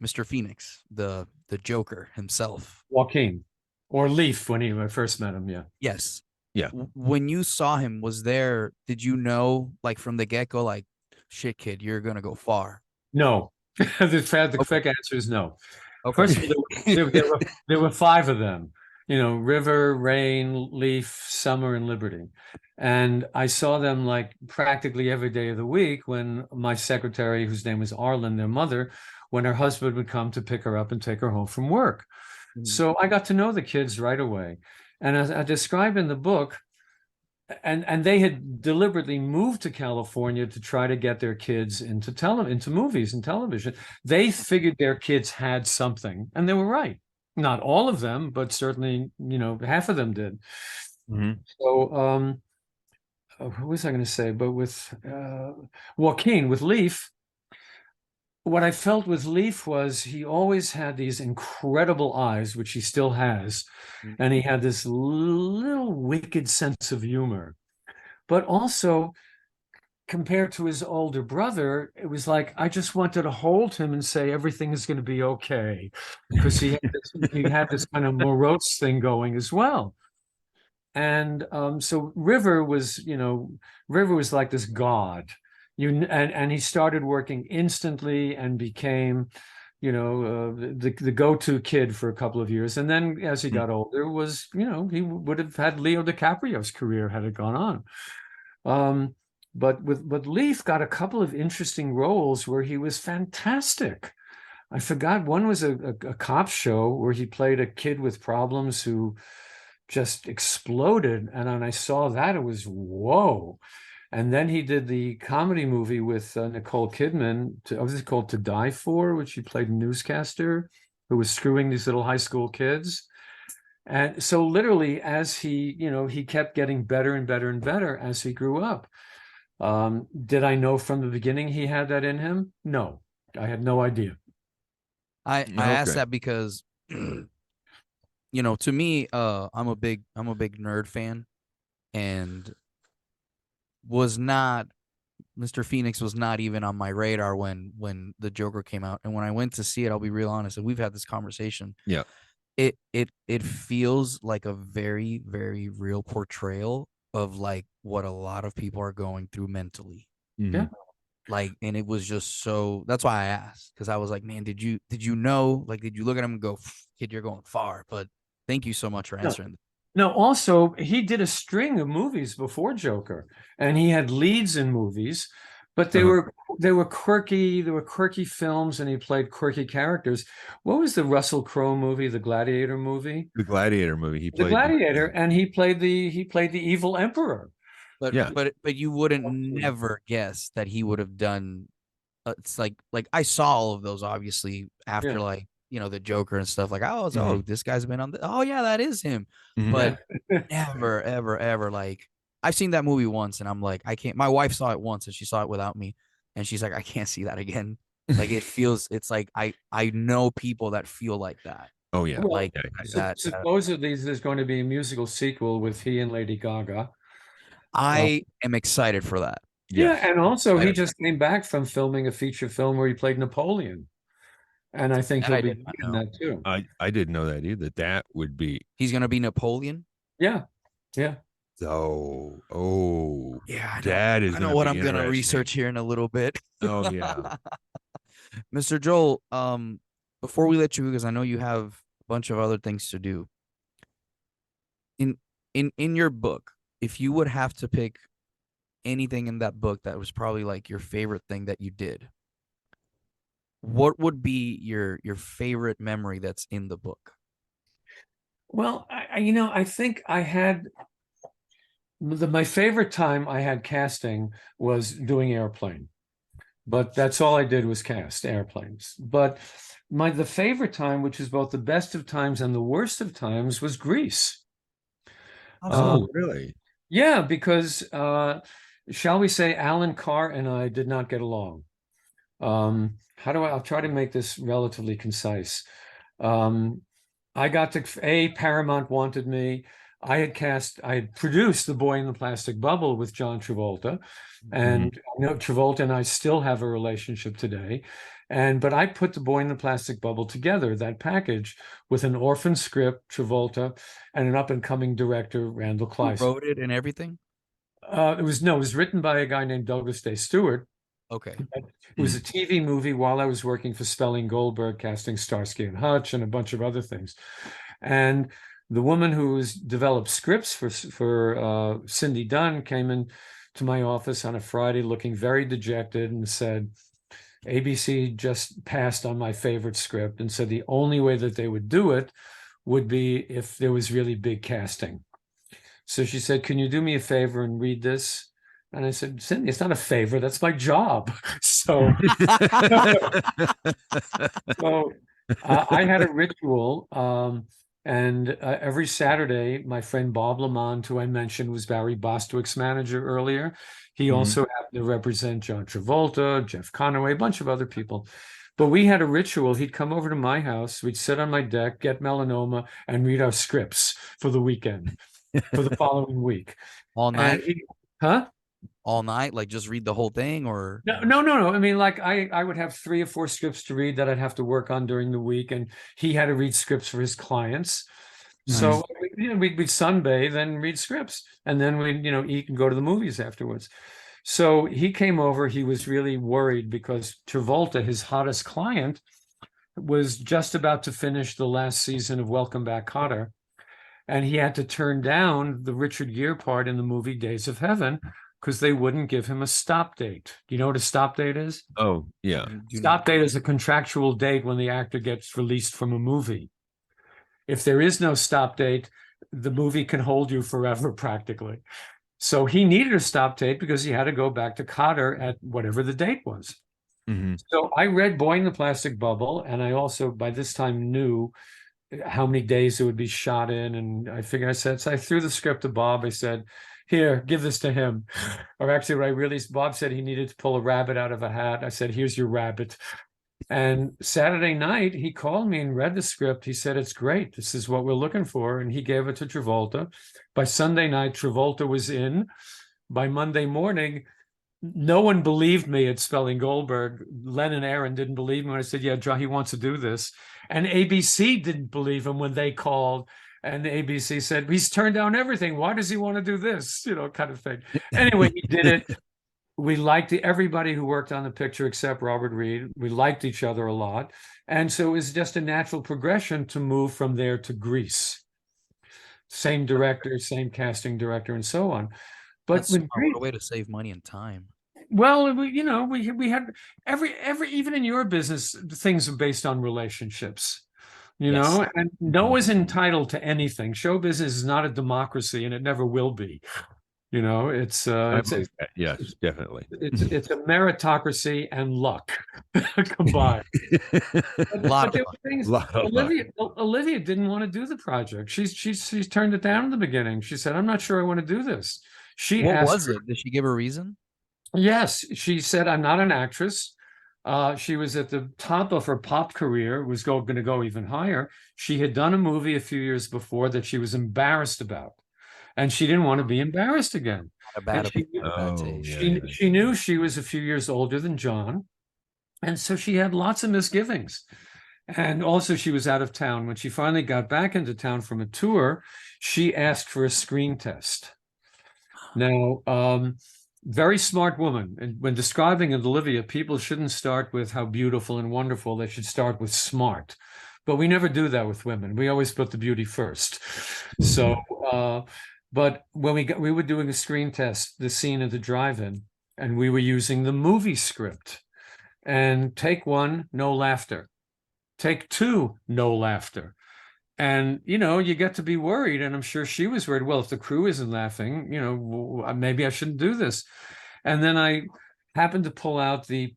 Mr. Phoenix, the Joker himself. Joaquin or Leaf when I first met him. Yeah. Yes. Yeah. When you saw him, did you know, like from the get-go, like, shit, kid, you're gonna go far? No. The quick answer is no. Okay. First of all, there were 5 of them. River, Rain, Leaf, Summer, and Liberty. And I saw them like practically every day of the week when my secretary, whose name was Arlen, their mother, when her husband would come to pick her up and take her home from work. So I got to know the kids right away. And as I describe in the book, and they had deliberately moved to California to try to get their kids into movies and television. They figured their kids had something, and they were right. Not all of them, but certainly, half of them did. So, what was I going to say? But with Joaquin, with Leaf, what I felt with Leaf was he always had these incredible eyes, which he still has, and he had this little wicked sense of humor. But also, compared to his older brother, it was like I just wanted to hold him and say everything is going to be okay, because he had this kind of morose thing going as well. And so River was like this god. And he started working instantly and became, the go-to kid for a couple of years. And then as he got older, he would have had Leo DiCaprio's career had it gone on. But Leaf got a couple of interesting roles where he was fantastic. I forgot, one was a cop show where he played a kid with problems who just exploded. And when I saw that, it was whoa. And then he did the comedy movie with Nicole Kidman, what was it called, To Die For, which he played a newscaster who was screwing these little high school kids. And so literally, as he kept getting better and better and better as he grew up. Did I know from the beginning he had that in him? No, I had no idea. I asked that because, to me, I'm a big nerd fan, and was not Mr. Phoenix was not even on my radar when the Joker came out, and when I went to see it, I'll be real honest, and we've had this conversation. Yeah. It feels like a very, very real portrayal of like what a lot of people are going through mentally. Mhm. Like, and it was just so, that's why I asked, because I was like, man, did you know, like, did you look at him and go, kid, you're going far? But thank you so much for answering. No, also he did a string of movies before Joker, and he had leads in movies, but they Uh-huh. were quirky. They were quirky films, and he played quirky characters. What was the Russell Crowe movie, the Gladiator movie? The Gladiator movie. He The played. Gladiator, and he played the evil emperor. But Yeah. but you wouldn't never guess that he would have done. It's like I saw all of those obviously after Yeah. like the Joker and stuff. Like I was Mhm. oh, this guy's been on the, oh yeah, that is him. Mhm. But never ever like I've seen that movie once and I'm like I can't. My wife saw it once and she saw it without me and she's like I can't see that again. Like it feels, it's like I know people that feel like that. Oh yeah. Well, Like that. supposedly there's going to be a musical sequel with he and Lady Gaga. I am excited for that. Yeah, Yes. and also he Excited. just came back from filming a feature film where he played Napoleon, and I think That I he'll be did not in know. that too. I didn't know that either. That would be He's gonna be Napoleon. Yeah, yeah. oh Yeah, I know. that is I know gonna what be I'm gonna interesting. research here in a little bit. Oh yeah. Mr. Joel, before we let you, because I know you have a bunch of other things to do. In your book, if you would have to pick anything in that book that was probably like your favorite thing that you did, what would be your favorite memory that's in the book? Well, I think I had my favorite time I had casting was doing Airplane, but that's all I did was cast airplanes. But the favorite time, which is both the best of times and the worst of times, was Greece. Oh really? Yeah, because shall we say Alan Carr and I did not get along. I'll try to make this relatively concise. Um, I got to Paramount wanted me. I had produced The Boy in the Plastic Bubble with John Travolta, and Travolta and I still have a relationship today. But I put The Boy in the Plastic Bubble together, that package, with an orphan script, Travolta, and an up and coming director, Randall Who Kleiss. wrote it and everything? It was written by a guy named Douglas Day Stewart. Okay. It was a TV movie while I was working for Spelling Goldberg, casting Starsky and Hutch and a bunch of other things. And the woman who's developed scripts for Cindy Dunn came in to my office on a Friday looking very dejected and said, ABC just passed on my favorite script and said the only way that they would do it would be if there was really big casting. So she said, can you do me a favor and read this? And I said, Cindy, it's not a favor. That's my job. So, I had a ritual. And every Saturday, my friend Bob Lamont, who I mentioned was Barry Bostwick's manager earlier, he also happened to represent John Travolta, Jeff Conaway, a bunch of other people. But we had a ritual. He'd come over to my house. We'd sit on my deck, get melanoma, and read our scripts for the weekend, for the following week. All night? Huh? All night? Like just read the whole thing or? No. I mean, like I would have 3 or 4 scripts to read that I'd have to work on during the week, and he had to read scripts for his clients. So we'd sunbathe and read scripts, and then we'd eat and go to the movies afterwards. So he came over. He was really worried because Travolta, his hottest client, was just about to finish the last season of Welcome Back, Kotter, and he had to turn down the Richard Gere part in the movie Days of Heaven because they wouldn't give him a stop date. Do you know what a stop date is? Oh yeah. Stop date is a contractual date when the actor gets released from a movie. If there is no stop date, the movie can hold you forever practically. So he needed a stop date because he had to go back to Kotter at whatever the date was. So I read Boy in the Plastic Bubble, and I also by this time knew how many days it would be shot in. And I threw the script to Bob. I said, here, give this to him. Or actually, what I realized, Bob said he needed to pull a rabbit out of a hat. I said, here's your rabbit. And Saturday night, he called me and read the script. He said, it's great. This is what we're looking for. And he gave it to Travolta. By Sunday night, Travolta was in. By Monday morning, no one believed me at Spelling Goldberg. Len and Aaron didn't believe me when I said, yeah, John, he wants to do this. And ABC didn't believe him when they called. And the ABC said, he's turned down everything. Why does he want to do this? Kind of thing. Anyway, he did it. We liked everybody who worked on the picture except Robert Reed. We liked each other a lot. And so it was just a natural progression to move from there to Grease. Same director, same casting director, and so on. But That's with smart. Grease, What a way to save money and time. well, we had every even in your business, things are based on relationships, Yes. and no one's entitled to anything. Show business is not a democracy, and it never will be. It's I believe that. Yes, definitely. it's a meritocracy and luck combined. Lot But there of were things. Lot of luck. Olivia didn't want to do the project. She's turned it down in the beginning. She said, "I'm not sure I want to do this." She What asked was it? Did she give a reason? Yes, she said, "I'm not an actress." She was at the top of her pop career, was going to go even higher. She had done a movie a few years before that she was embarrassed about, and she didn't want to be embarrassed again. A bad And she, opinion, bad Oh, taste. yeah. she knew she was a few years older than John, and so she had lots of misgivings. And also, she was out of town. When she finally got back into town from a tour, she asked for a screen test. Now, very smart woman. And when describing Olivia, people shouldn't start with how beautiful and wonderful. They should start with smart. But we never do that with women. We always put the beauty first. So, but when we were doing a screen test, the scene at the drive-in, and we were using the movie script. And take one, no laughter. Take two, no laughter. And, you get to be worried. And I'm sure she was worried. Well, if the crew isn't laughing, maybe I shouldn't do this. And then I happened to pull out the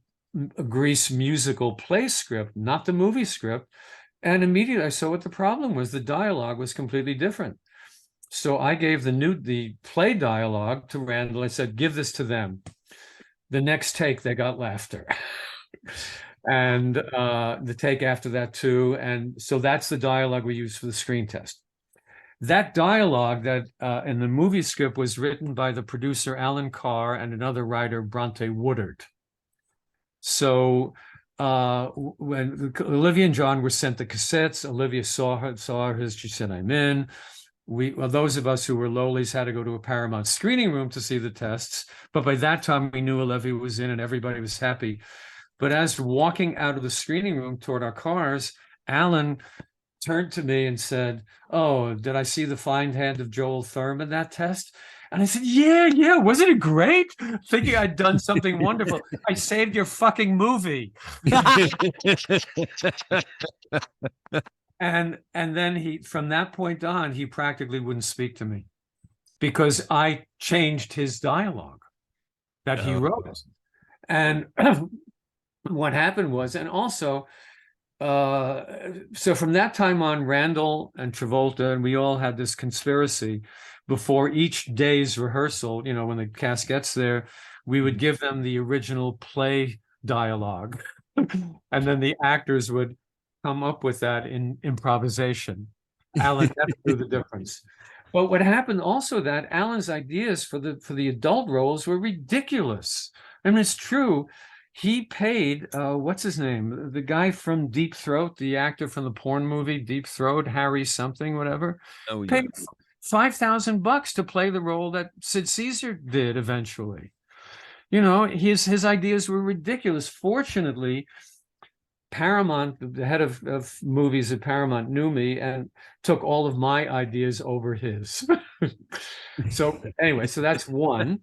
Grease musical play script, not the movie script. And immediately I saw what the problem was. The dialogue was completely different. So I gave the play dialogue to Randall. I said, give this to them. The next take, they got laughter. And the take after that too. And so that's the dialogue we use for the screen test. That dialogue that in the movie script was written by the producer Alan Carr and another writer, Bronte Woodard. So when Olivia and John were sent the cassettes, Olivia saw hers, she said, I'm in. Those of us who were lowlies had to go to a Paramount screening room to see the tests. But by that time, we knew Olivia was in and everybody was happy. But as walking out of the screening room toward our cars, Alan turned to me and said, oh, did I see the fine hand of Joel Thurm in that test? And I said, yeah, wasn't it great? Thinking I'd done something wonderful. I saved your fucking movie. And then from that point on, he practically wouldn't speak to me because I changed his dialogue that he wrote. And what happened was, and also, so from that time on, Randall and Travolta, and we all had this conspiracy before each day's rehearsal, when the cast gets there, we would give them the original play dialogue. And then the actors would come up with that in improvisation. Alan never knew the difference. But what happened also that Alan's ideas for the adult roles were ridiculous. I mean, it's true. He paid, what's his name? The guy from Deep Throat, the actor from the porn movie Deep Throat, Harry something, whatever. Oh, yeah. Paid $5,000 to play the role that Sid Caesar did eventually. His ideas were ridiculous. Fortunately, Paramount, the head of movies at Paramount, knew me and took all of my ideas over his. So anyway, so that's one.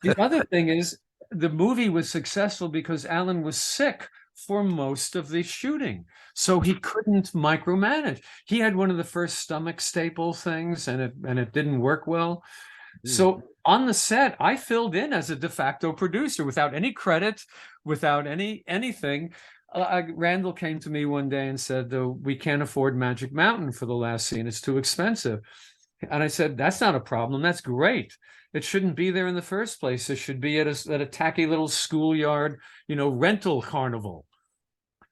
The other thing is, the movie was successful because Alan was sick for most of the shooting, so he couldn't micromanage. He had one of the first stomach staple things, and it didn't work well. So on the set, I filled in as a de facto producer without any credit, without anything. Randall came to me one day and said, we can't afford Magic Mountain for the last scene. It's too expensive. And I said, that's not a problem. That's great. It shouldn't be there in the first place. It should be at a tacky little schoolyard, rental carnival.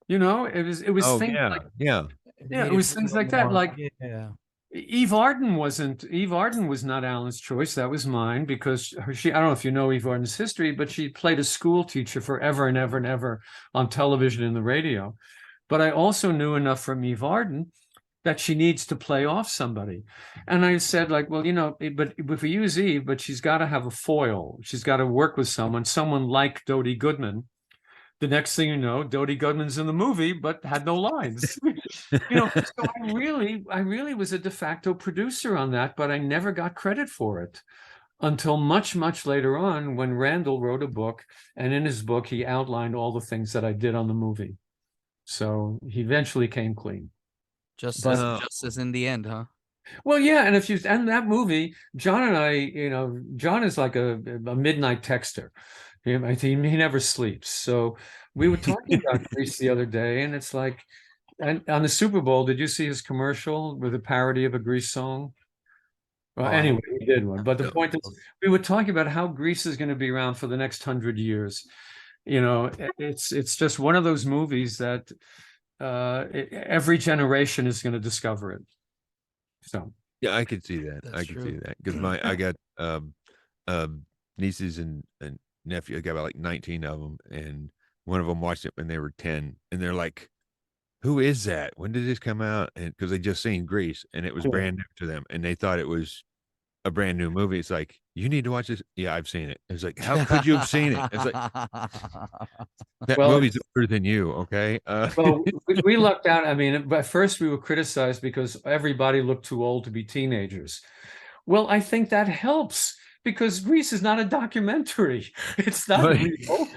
It was things like, yeah. it was things like that. Like, Eve Arden wasn't. Eve Arden was not Alan's choice. That was mine because she. I don't know if you know Eve Arden's history, but she played a school teacher forever and ever and ever on television and the radio. But I also knew enough from Eve Arden that she needs to play off somebody. And I said, like, well, but if we use Eve, but she's got to have a foil. She's got to work with someone like Dodie Goodman. The next thing you know, Dodie Goodman's in the movie, but had no lines. So I really was a de facto producer on that, but I never got credit for it until much, much later on when Randall wrote a book, and in his book, he outlined all the things that I did on the movie. So he eventually came clean. Just But- as in the end, huh? Well, yeah, and that movie, John and I, John is like a midnight texter. He never sleeps. So we were talking about Grease the other day, and it's like, and on the Super Bowl, did you see his commercial with a parody of a Grease song? Well, Oh, anyway, he did one. But the No. point is, we were talking about how Grease is going to be around for the next 100 years. It's just one of those movies that every generation is going to discover it. So Yeah, I could see that. That's I could see true. that because I got nieces and nephew. I got about like 19 of them, and one of them watched it when they were 10, and they're like, "Who is that? When did this come out?" And because they just seen Grease, and it was Cool. brand new to them, and they thought it was a brand new movie. It's like, you need to watch this. Yeah, I've seen it. It's like, how could you have seen it? It's like, that Well, movie's older than you. Okay. well, we lucked out. I mean, but first we were criticized because everybody looked too old to be teenagers. Well, I think that helps because Grease is not a documentary. It's not But- real.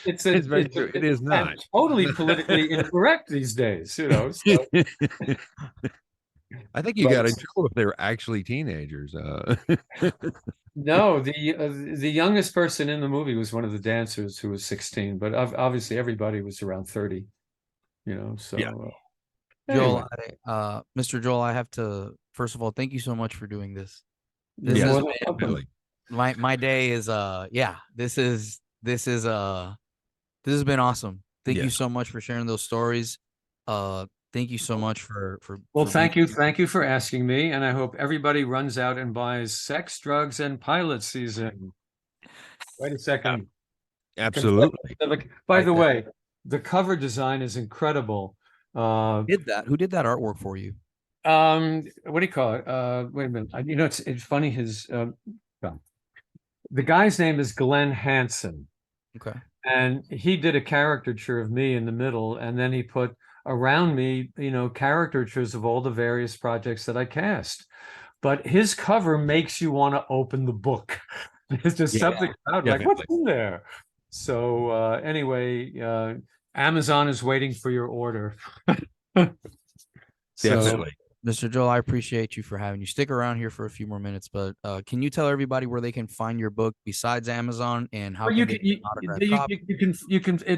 It's very true. It is and not. totally politically incorrect these days, So. I think you But- got in trouble if they were actually teenagers. No, the youngest person in the movie was one of the dancers who was 16, but obviously everybody was around 30. So Yeah. Joel, anyway. Mr. Joel, I have to first of all thank you so much for doing this. You're This more is than welcome. Definitely. my day is this has been awesome. Thank you Yes. so much for sharing those stories. Thank you so much for Well, for thank being- you. Thank you for asking me. And I hope everybody runs out and buys Sex, Drugs, and Pilot Season. Wait a second. Absolutely. By Like the that. way, the cover design is incredible. Who did that artwork for you? What do you call it? Wait a minute. It's funny. The guy's name is Glenn Hansen. Okay. And he did a caricature of me in the middle, and then he put around me, caricatures of all the various projects that I cast. But his cover makes you want to open the book. There's just Yeah, something about like, what's definitely. in there? So anyway, Amazon is waiting for your order. So, Definitely. Mr. Joel, I appreciate you for having you. Stick around here for a few more minutes, but can you tell everybody where they can find your book besides Amazon and how well, can they get an autographed copy?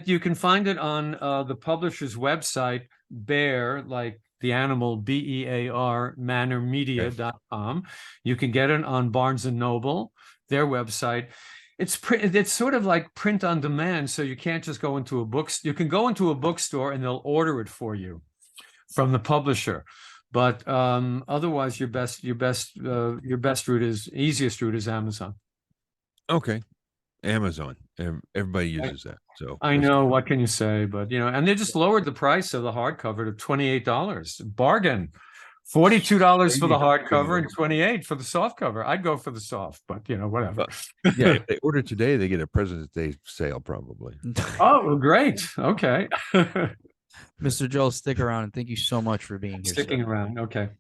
you can find it on the publisher's website, Bear, like the animal, BEAR, manormedia.com. You can get it on Barnes and Noble, their website. It's sort of like print on demand, so you can't just go into a book. You can go into a bookstore and they'll order it for you from the publisher. But otherwise, your best route easiest route is Amazon. Okay. Amazon. Everybody uses that. So I know, what can you say? But and they just lowered the price of the hardcover to $28. Bargain. $42 for the hardcover and $28 for the softcover. I'd go for the soft, but whatever. yeah, if they order today, they get a President's Day sale probably. Oh, well, great. Okay. Mr. Joel, stick around and thank you so much for being here. sir. Sticking around. Okay.